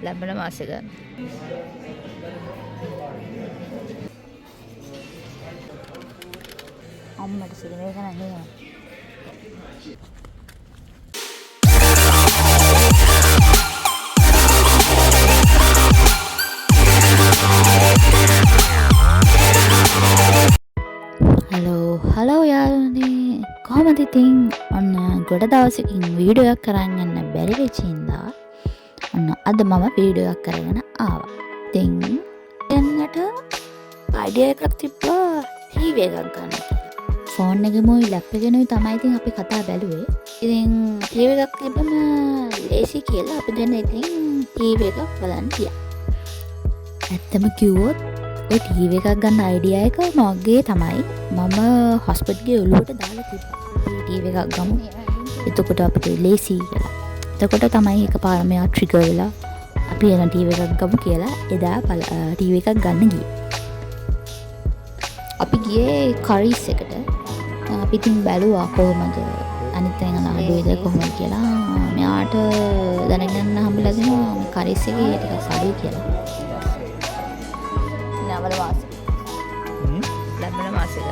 ලැබෙන මාසෙක අම්මට සිරිමේ ගන්න නෑ. හලෝ යාළුවනේ, කොහමද ඉතින්? ඔන්න ගොඩ දවසකින් වීඩියෝ එකක් කරන් යන්න බැරි වෙච්ච හින්දා ඔන්න අද මම වීඩියෝ එකක් කරගෙන ආවා. ඉතින් එන්නට අයිඩියා එකක් තිබ්බා ටීවී එකක් ගන්න කියලා. ෆෝන් එකෙමුයි ලැප් එකෙනුයි තමයි ඉතින් අපි කතා බැලුවේ. ඉතින් ටීවී එකක් තිබ්බම ලේසි කියලා අපි දැන් ඉතින් ටීවී එකක් බලන්න ගියා. ඇත්තම කිව්වොත් ඔය ටීවී එකක් ගන්න අයිඩියා එක මගේ තමයි. මම හොස්පිටල්ගේ ඔළුවට දාලා තිබ්බා. ටීවී එකක් ගමු. එතකොට අපිට ලේසි කියලා. එතකොට තමයි එකපාර මෙයා ට්‍රිගර් වෙලා අපි එන ටීවී එකක් ගමු කියලා එදා ටීවී එකක් ගන්න ගියේ. අපි ගියේ කරිස් එකට. අපි ඉතින් බැලුවා කොහොමද අනිත් තැන අඩුවේද කොහොමද කියලා. මෙයාට දැනගන්න හම්බෙලා දෙනවා මේ කරිස් එකේ ටිකක් අඩුයි කියලා. නවල වාසි. ලැබෙන මාසෙක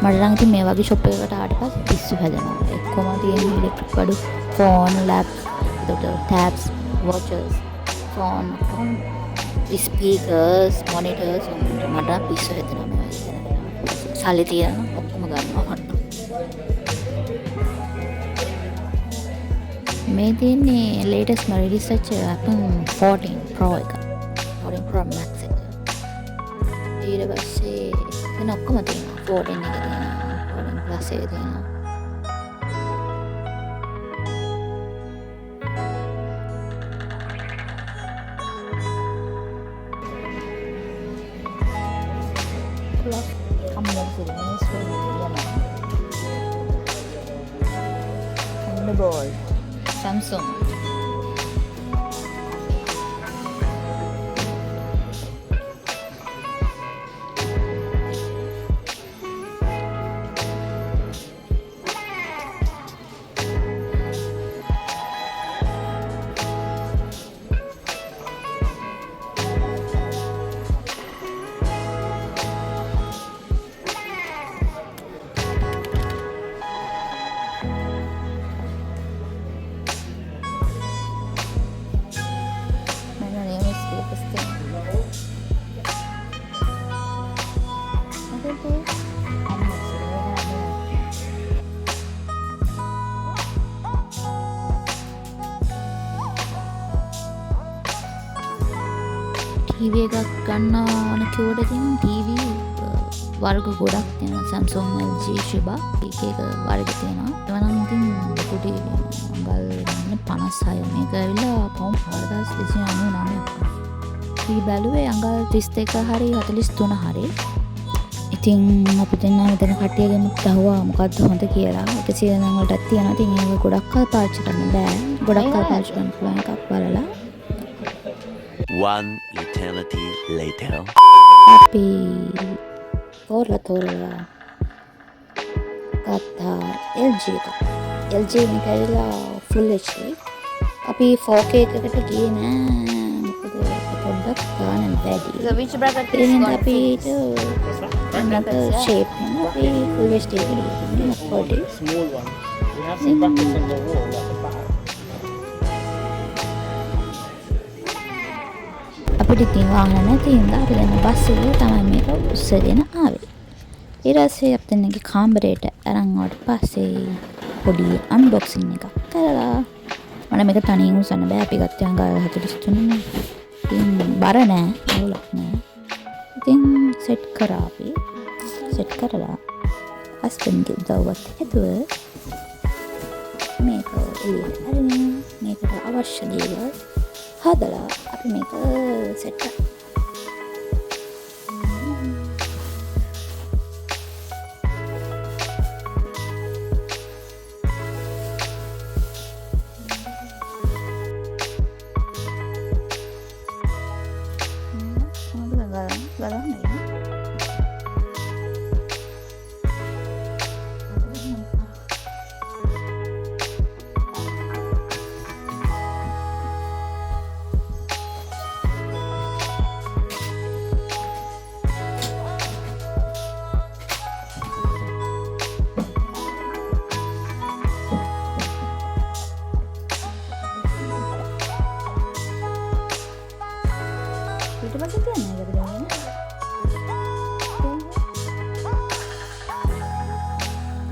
මට නම් ඉතින් මේ වගේ ෂොප් එකකට ආවට පස්සේ පිස්සු හැදෙනවා. එක්කම තියෙන ඉලෙක්ට්‍රික් බඩු, phone, lap, tabs, vouchers, phone, speakers, monitors මට පිස්සු හැදෙනවා මේ වගේ. සල්ලි තියන ඔක්කොම ගන්නවා මට. මේ තියෙන්නේ latest release වෙච්ච iPhone 14 Pro එක. 14 Pro Max එක. ඊට පස්සේ වෙන ඔක්කොම තියෙනවා. 14 එක තියෙනවා. 14 Plus එක තියෙනවා. Plus කම්මල් සිරිමේස් වෙනවා. Thunderbolt Samsung. ටීවී එකක් ගන්න ඕන කිව්වට ඉතින් ටීවී වර්ග ගොඩක් තියෙනවා. Samsung, LG, Toshiba එක එක වර්ග තියෙනවා. ඒවනම් ඉතින් ලොකු ටීවී අඟල් 56 මේක ඇවිල්ලා පවුම් 4299ක්. ටීවී බැලුවේ අඟල් 32 හරි 43 හරි. ඉතින් අපි දෙන්නා මෙතන කට්ටියගෙන් අහුවා මොකද්ද හොඳ කියලා. 100 වලටත් තියෙනවා. ඉතින් ඒක ගොඩක් කල් පාවිච්චි කරන්න බෑ. ගොඩක් කල් පාවිච්චි කරන්න පුළුවන් එකක් බලලා. One eternity later. අපි තෝරලා ගත්තා LG එක. LG එක ඇවිල්ලා full HD. අපි 4K එකකට ගියේ නෑ. මොකද පොඩ්ඩක් ගාන වැඩි. So which bracket is එහෙනම් going to අපිට brackets, yeah. shape අපි full HD එකට ගියේ. පොඩි Small one. We have some brackets on the wall at the back. අපිට ඉතින් වාහන නැති හින්දා අපි දැන් බස් එකේ තමයි මේක උස්සගෙන ආවේ. ඊට පස්සේ අපි දැන්ගේ කාමරේට අරන් ආවට පස්සේ පොඩි අන්බොක්සින් එකක් කරලා මම මේක තනියෙන් උස්සන්න බෑ. අපි ගත්තේ අඟල් 43 නේ. ඉතින් බර නෑ, අවුලක් නෑ. ඉතින් සෙට් කරා අපි. සෙට් කරලා හස්බන්ඩ්ගේ උදව්වත් ඇතුව මේක එළියට අරගෙන මේකට අවශ්‍ය දේවල් හදලා අපි මේක සෙට් කරා.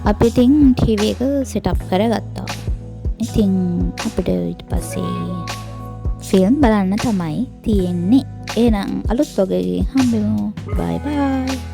අපි ඉතින් TV එක සෙටප් කරගත්තා. ඉතින් අපිට ඊට පස්සේ ෆිල්ම් බලන්න තමයි තියෙන්නේ. එහෙනම් අලුත් vlog එකකින් හම්බෙමු. බයි බයි.